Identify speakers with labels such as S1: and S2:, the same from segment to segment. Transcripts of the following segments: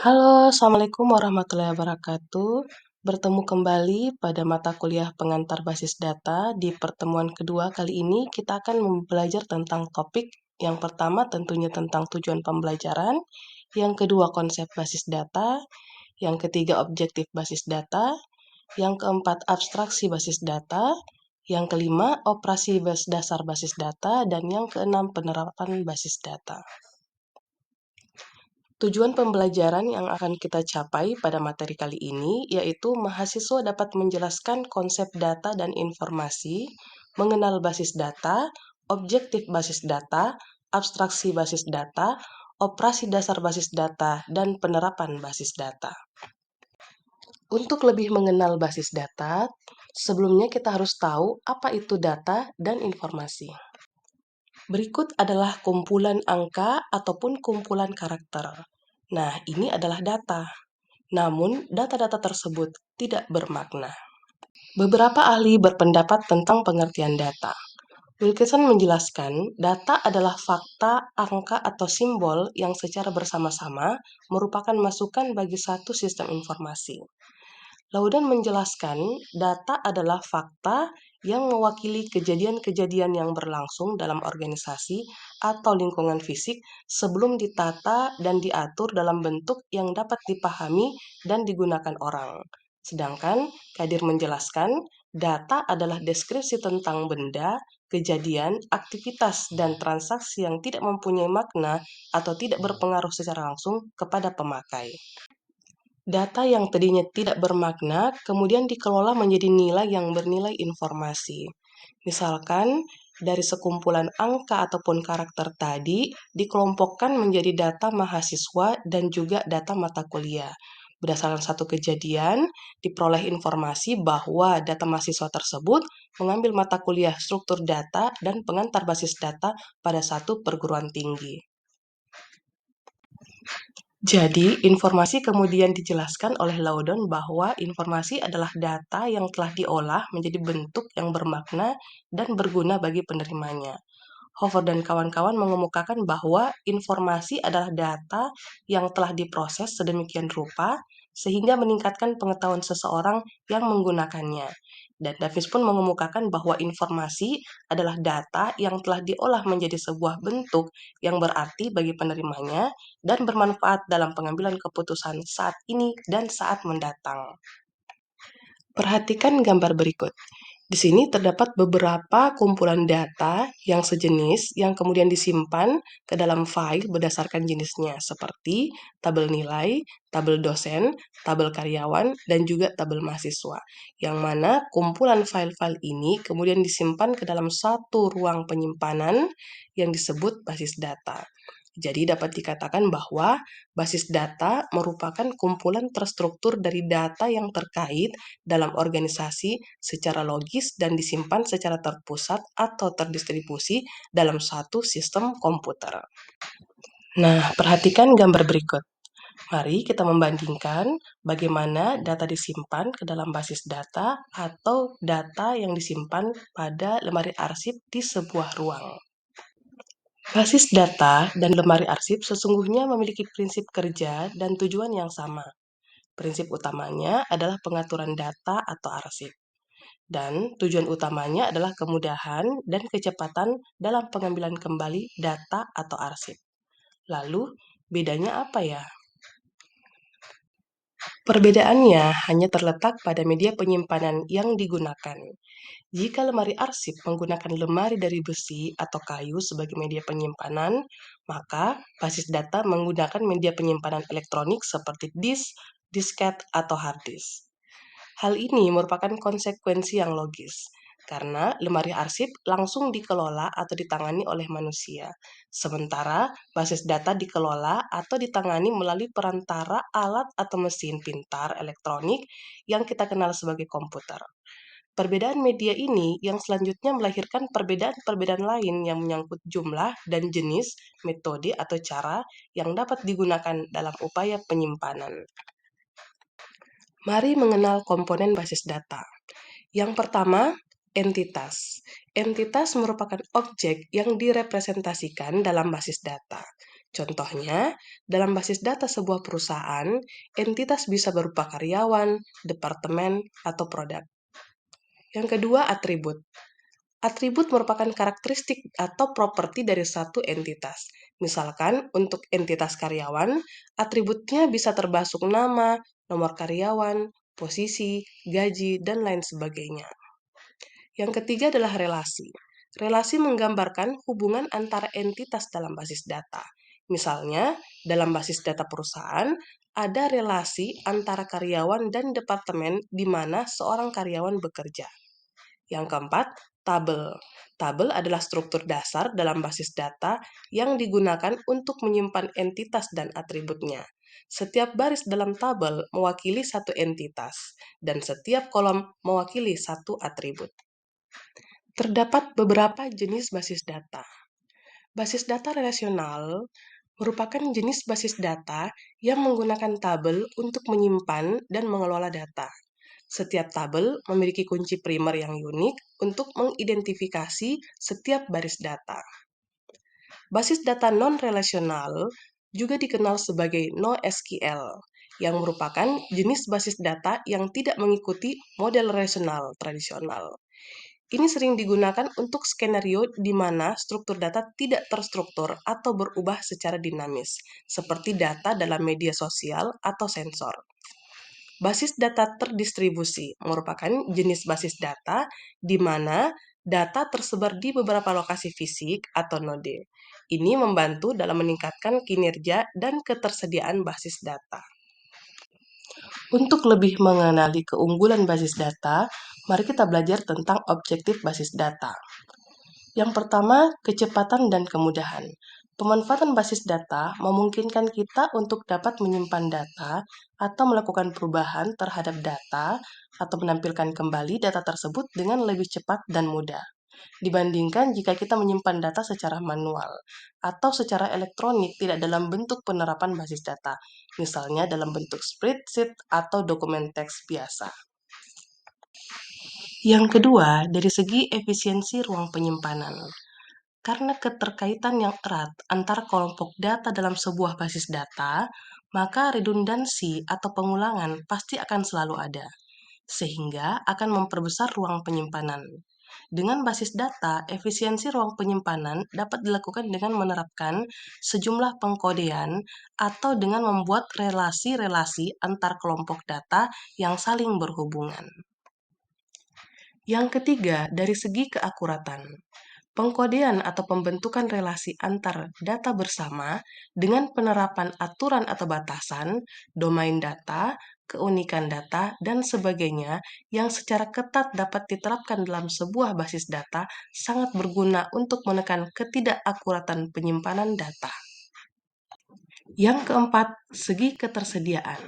S1: Halo, Assalamualaikum warahmatullahi wabarakatuh. Bertemu kembali pada mata kuliah pengantar basis data. Di pertemuan kedua kali ini, kita akan belajar tentang topik yang pertama tentunya tentang tujuan pembelajaran, yang kedua konsep basis data, yang ketiga objektif basis data, yang keempat abstraksi basis data, yang kelima operasi dasar basis data, dan yang keenam penerapan basis data. Tujuan pembelajaran yang akan kita capai pada materi kali ini yaitu mahasiswa dapat menjelaskan konsep data dan informasi, mengenal basis data, objektif basis data, abstraksi basis data, operasi dasar basis data, dan penerapan basis data. Untuk lebih mengenal basis data, sebelumnya kita harus tahu apa itu data dan informasi. Berikut adalah kumpulan angka ataupun kumpulan karakter. Nah, ini adalah data. Namun, data-data tersebut tidak bermakna. Beberapa ahli berpendapat tentang pengertian data. Wilkinson menjelaskan, data adalah fakta, angka, atau simbol yang secara bersama-sama merupakan masukan bagi satu sistem informasi. Laudon menjelaskan, data adalah fakta yang mewakili kejadian-kejadian yang berlangsung dalam organisasi atau lingkungan fisik sebelum ditata dan diatur dalam bentuk yang dapat dipahami dan digunakan orang. Sedangkan Kadir menjelaskan, data adalah deskripsi tentang benda, kejadian, aktivitas, dan transaksi yang tidak mempunyai makna atau tidak berpengaruh secara langsung kepada pemakai. Data yang tadinya tidak bermakna kemudian dikelola menjadi nilai yang bernilai informasi. Misalkan, dari sekumpulan angka ataupun karakter tadi dikelompokkan menjadi data mahasiswa dan juga data mata kuliah. Berdasarkan satu kejadian, diperoleh informasi bahwa data mahasiswa tersebut mengambil mata kuliah struktur data dan pengantar basis data pada satu perguruan tinggi. Jadi, informasi kemudian dijelaskan oleh Laudon bahwa informasi adalah data yang telah diolah menjadi bentuk yang bermakna dan berguna bagi penerimanya. Hofer dan kawan-kawan mengemukakan bahwa informasi adalah data yang telah diproses sedemikian rupa sehingga meningkatkan pengetahuan seseorang yang menggunakannya. Dan Davis pun mengemukakan bahwa informasi adalah data yang telah diolah menjadi sebuah bentuk yang berarti bagi penerimanya dan bermanfaat dalam pengambilan keputusan saat ini dan saat mendatang. Perhatikan gambar berikut. Di sini terdapat beberapa kumpulan data yang sejenis yang kemudian disimpan ke dalam file berdasarkan jenisnya seperti tabel nilai, tabel dosen, tabel karyawan, dan juga tabel mahasiswa. Yang mana kumpulan file-file ini kemudian disimpan ke dalam satu ruang penyimpanan yang disebut basis data. Jadi dapat dikatakan bahwa basis data merupakan kumpulan terstruktur dari data yang terkait dalam organisasi secara logis dan disimpan secara terpusat atau terdistribusi dalam satu sistem komputer. Nah, perhatikan gambar berikut. Mari kita membandingkan bagaimana data disimpan ke dalam basis data atau data yang disimpan pada lemari arsip di sebuah ruang. Basis data dan lemari arsip sesungguhnya memiliki prinsip kerja dan tujuan yang sama. Prinsip utamanya adalah pengaturan data atau arsip. Dan tujuan utamanya adalah kemudahan dan kecepatan dalam pengambilan kembali data atau arsip. Lalu, bedanya apa ya? Perbedaannya hanya terletak pada media penyimpanan yang digunakan. Jika lemari arsip menggunakan lemari dari besi atau kayu sebagai media penyimpanan, maka basis data menggunakan media penyimpanan elektronik seperti disk, disket, atau hard disk. Hal ini merupakan konsekuensi yang logis, karena lemari arsip langsung dikelola atau ditangani oleh manusia, sementara basis data dikelola atau ditangani melalui perantara alat atau mesin pintar elektronik yang kita kenal sebagai komputer. Perbedaan media ini yang selanjutnya melahirkan perbedaan-perbedaan lain yang menyangkut jumlah dan jenis, metode atau cara yang dapat digunakan dalam upaya penyimpanan. Mari mengenal komponen basis data. Yang pertama, entitas. Entitas merupakan objek yang direpresentasikan dalam basis data. Contohnya, dalam basis data sebuah perusahaan, entitas bisa berupa karyawan, departemen, atau produk. Yang kedua, atribut. Atribut merupakan karakteristik atau properti dari satu entitas. Misalkan, untuk entitas karyawan, atributnya bisa termasuk nama, nomor karyawan, posisi, gaji, dan lain sebagainya. Yang ketiga adalah relasi. Relasi menggambarkan hubungan antara entitas dalam basis data. Misalnya, dalam basis data perusahaan, ada relasi antara karyawan dan departemen di mana seorang karyawan bekerja. Yang keempat, tabel. Tabel adalah struktur dasar dalam basis data yang digunakan untuk menyimpan entitas dan atributnya. Setiap baris dalam tabel mewakili satu entitas, dan setiap kolom mewakili satu atribut. Terdapat beberapa jenis basis data. Basis data relasional merupakan jenis basis data yang menggunakan tabel untuk menyimpan dan mengelola data. Setiap tabel memiliki kunci primer yang unik untuk mengidentifikasi setiap baris data. Basis data non-relasional juga dikenal sebagai NoSQL, yang merupakan jenis basis data yang tidak mengikuti model relasional tradisional. Ini sering digunakan untuk skenario di mana struktur data tidak terstruktur atau berubah secara dinamis, seperti data dalam media sosial atau sensor. Basis data terdistribusi merupakan jenis basis data di mana data tersebar di beberapa lokasi fisik atau node. Ini membantu dalam meningkatkan kinerja dan ketersediaan basis data. Untuk lebih mengenali keunggulan basis data, mari kita belajar tentang objektif basis data. Yang pertama, kecepatan dan kemudahan. Pemanfaatan basis data memungkinkan kita untuk dapat menyimpan data atau melakukan perubahan terhadap data atau menampilkan kembali data tersebut dengan lebih cepat dan mudah dibandingkan jika kita menyimpan data secara manual atau secara elektronik tidak dalam bentuk penerapan basis data, misalnya dalam bentuk spreadsheet atau dokumen teks biasa. Yang kedua, dari segi efisiensi ruang penyimpanan. Karena keterkaitan yang erat antara kelompok data dalam sebuah basis data, maka redundansi atau pengulangan pasti akan selalu ada, sehingga akan memperbesar ruang penyimpanan. Dengan basis data, efisiensi ruang penyimpanan dapat dilakukan dengan menerapkan sejumlah pengkodean atau dengan membuat relasi-relasi antar kelompok data yang saling berhubungan. Yang ketiga, dari segi keakuratan. Pengkodean atau pembentukan relasi antar data bersama dengan penerapan aturan atau batasan, domain data, keunikan data, dan sebagainya yang secara ketat dapat diterapkan dalam sebuah basis data sangat berguna untuk menekan ketidakakuratan penyimpanan data. Yang keempat, segi ketersediaan.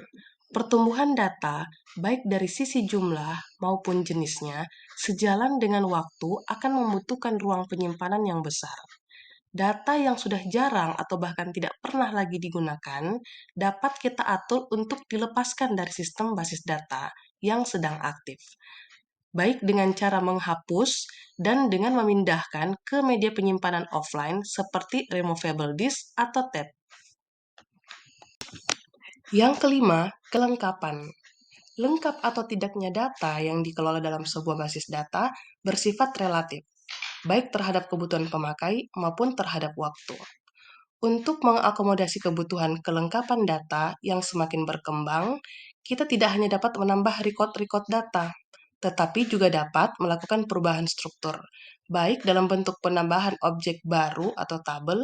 S1: Pertumbuhan data, baik dari sisi jumlah maupun jenisnya, sejalan dengan waktu akan membutuhkan ruang penyimpanan yang besar. Data yang sudah jarang atau bahkan tidak pernah lagi digunakan dapat kita atur untuk dilepaskan dari sistem basis data yang sedang aktif, baik dengan cara menghapus dan dengan memindahkan ke media penyimpanan offline seperti removable disk atau tab. Yang kelima, kelengkapan. Lengkap atau tidaknya data yang dikelola dalam sebuah basis data bersifat relatif, baik terhadap kebutuhan pemakai maupun terhadap waktu. Untuk mengakomodasi kebutuhan kelengkapan data yang semakin berkembang, kita tidak hanya dapat menambah record-record data, tetapi juga dapat melakukan perubahan struktur, baik dalam bentuk penambahan objek baru atau tabel,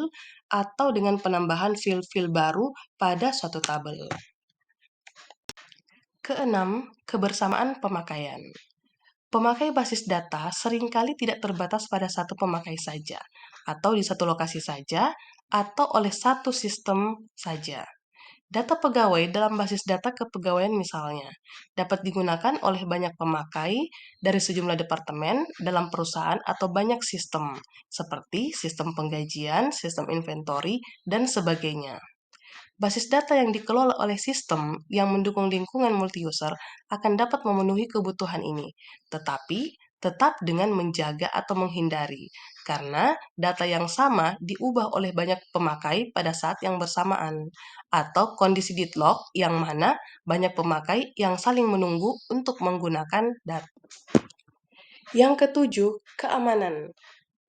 S1: atau dengan penambahan field-field baru pada suatu tabel. Keenam, kebersamaan pemakaian. Pemakai basis data seringkali tidak terbatas pada satu pemakai saja, atau di satu lokasi saja, atau oleh satu sistem saja. Data pegawai dalam basis data kepegawaian misalnya, dapat digunakan oleh banyak pemakai dari sejumlah departemen dalam perusahaan atau banyak sistem, seperti sistem penggajian, sistem inventory, dan sebagainya. Basis data yang dikelola oleh sistem yang mendukung lingkungan multi-user akan dapat memenuhi kebutuhan ini, tetapi tetap dengan menjaga atau menghindari, karena data yang sama diubah oleh banyak pemakai pada saat yang bersamaan, atau kondisi deadlock yang mana banyak pemakai yang saling menunggu untuk menggunakan data. Yang ketujuh, keamanan.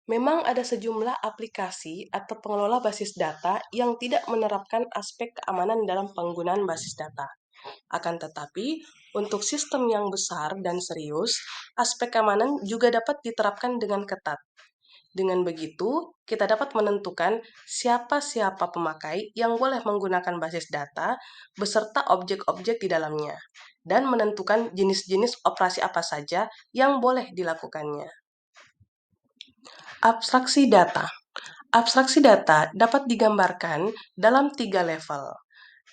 S1: Memang ada sejumlah aplikasi atau pengelola basis data yang tidak menerapkan aspek keamanan dalam penggunaan basis data. Akan tetapi, untuk sistem yang besar dan serius, aspek keamanan juga dapat diterapkan dengan ketat. Dengan begitu, kita dapat menentukan siapa-siapa pemakai yang boleh menggunakan basis data beserta objek-objek di dalamnya, dan menentukan jenis-jenis operasi apa saja yang boleh dilakukannya. Abstraksi data. Abstraksi data dapat digambarkan dalam 3 level.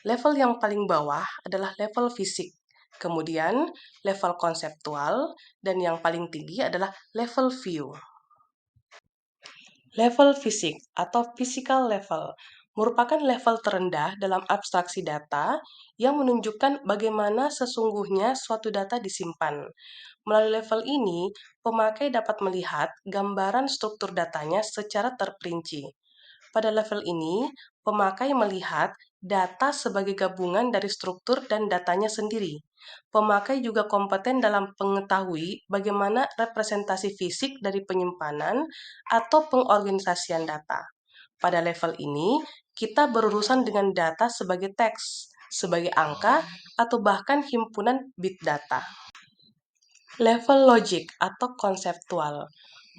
S1: Level yang paling bawah adalah level fisik, kemudian level konseptual, dan yang paling tinggi adalah level view. Level fisik atau physical level merupakan level terendah dalam abstraksi data yang menunjukkan bagaimana sesungguhnya suatu data disimpan. Melalui level ini, pemakai dapat melihat gambaran struktur datanya secara terperinci. Pada level ini, pemakai melihat data sebagai gabungan dari struktur dan datanya sendiri. Pemakai juga kompeten dalam mengetahui bagaimana representasi fisik dari penyimpanan atau pengorganisasian data. Pada level ini, kita berurusan dengan data sebagai teks, sebagai angka, atau bahkan himpunan bit data. Level logik atau konseptual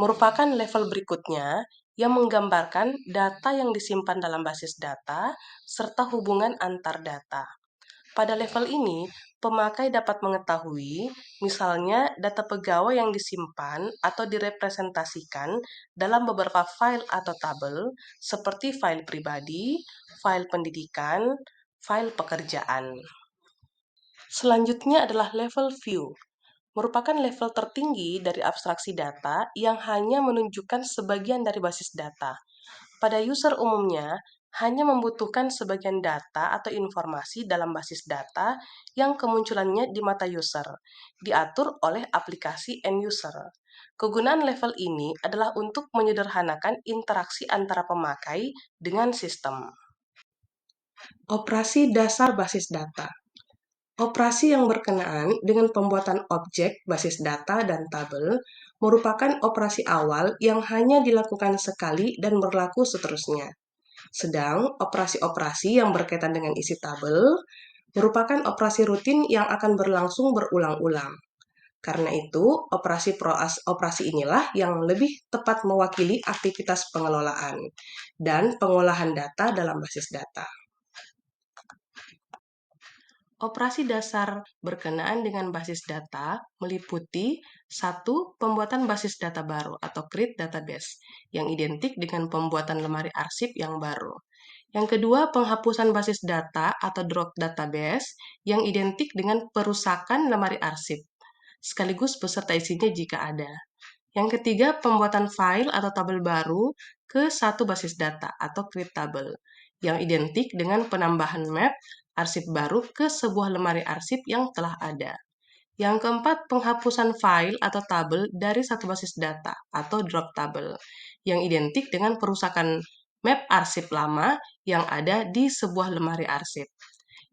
S1: merupakan level berikutnya yang menggambarkan data yang disimpan dalam basis data serta hubungan antar data. Pada level ini, pemakai dapat mengetahui, misalnya data pegawai yang disimpan atau direpresentasikan dalam beberapa file atau tabel, seperti file pribadi, file pendidikan, file pekerjaan. Selanjutnya adalah level view, merupakan level tertinggi dari abstraksi data yang hanya menunjukkan sebagian dari basis data. Pada user umumnya, hanya membutuhkan sebagian data atau informasi dalam basis data yang kemunculannya di mata user, diatur oleh aplikasi end user. Kegunaan level ini adalah untuk menyederhanakan interaksi antara pemakai dengan sistem. Operasi dasar basis data. Operasi yang berkenaan dengan pembuatan objek, basis data, dan tabel merupakan operasi awal yang hanya dilakukan sekali dan berlaku seterusnya. Sedang operasi-operasi yang berkaitan dengan isi tabel merupakan operasi rutin yang akan berlangsung berulang-ulang. Karena itu, operasi inilah yang lebih tepat mewakili aktivitas pengelolaan dan pengolahan data dalam basis data. Operasi dasar berkenaan dengan basis data meliputi 1. Pembuatan basis data baru atau create database yang identik dengan pembuatan lemari arsip yang baru. Yang kedua, penghapusan basis data atau drop database yang identik dengan perusakan lemari arsip, sekaligus beserta isinya jika ada. Yang ketiga, pembuatan file atau tabel baru ke satu basis data atau create table, yang identik dengan penambahan map arsip baru ke sebuah lemari arsip yang telah ada. Yang keempat, penghapusan file atau tabel dari satu basis data atau drop table, yang identik dengan perusakan map arsip lama yang ada di sebuah lemari arsip.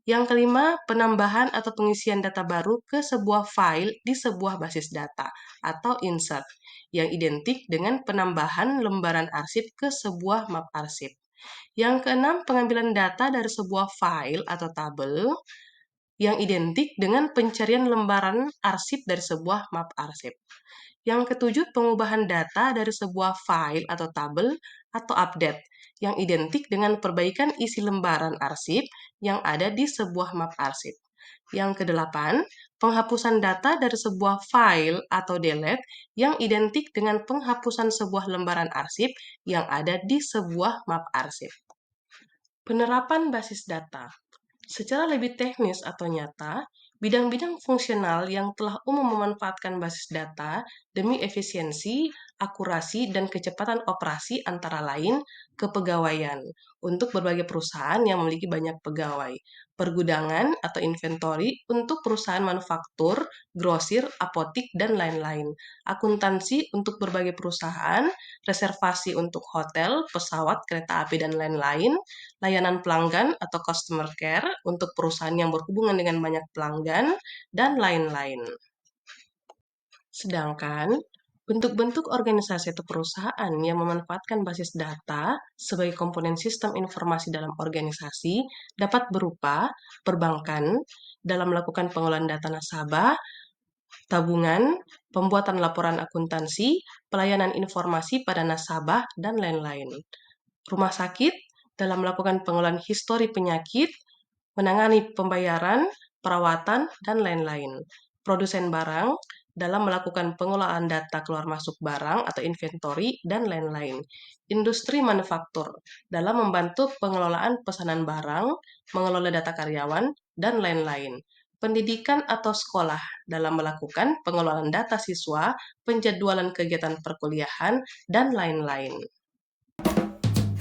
S1: Yang kelima, penambahan atau pengisian data baru ke sebuah file di sebuah basis data atau insert, yang identik dengan penambahan lembaran arsip ke sebuah map arsip. Yang keenam, pengambilan data dari sebuah file atau tabel yang identik dengan pencarian lembaran arsip dari sebuah map arsip. Yang ketujuh, pengubahan data dari sebuah file atau tabel atau update yang identik dengan perbaikan isi lembaran arsip yang ada di sebuah map arsip. Yang kedelapan, penghapusan data dari sebuah file atau delete yang identik dengan penghapusan sebuah lembaran arsip yang ada di sebuah map arsip. Penerapan basis data. Secara lebih teknis atau nyata, bidang-bidang fungsional yang telah umum memanfaatkan basis data demi efisiensi akurasi, dan kecepatan operasi antara lain kepegawaian untuk berbagai perusahaan yang memiliki banyak pegawai, pergudangan atau inventory untuk perusahaan manufaktur, grosir, apotik, dan lain-lain, akuntansi untuk berbagai perusahaan, reservasi untuk hotel, pesawat, kereta api, dan lain-lain, layanan pelanggan atau customer care untuk perusahaan yang berhubungan dengan banyak pelanggan, dan lain-lain. Sedangkan, bentuk-bentuk organisasi atau perusahaan yang memanfaatkan basis data sebagai komponen sistem informasi dalam organisasi dapat berupa perbankan dalam melakukan pengolahan data nasabah, tabungan, pembuatan laporan akuntansi, pelayanan informasi pada nasabah, dan lain-lain. Rumah sakit dalam melakukan pengolahan histori penyakit, menangani pembayaran, perawatan, dan lain-lain. Produsen barang dalam melakukan pengolahan data keluar masuk barang atau inventory, dan lain-lain. Industri manufaktur dalam membantu pengelolaan pesanan barang, mengelola data karyawan, dan lain-lain. Pendidikan atau sekolah dalam melakukan pengelolaan data siswa, penjadwalan kegiatan perkuliahan, dan lain-lain.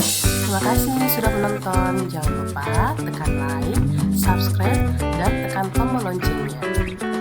S1: Terima kasih sudah menonton. Jangan lupa tekan like, subscribe, dan tekan tombol loncengnya.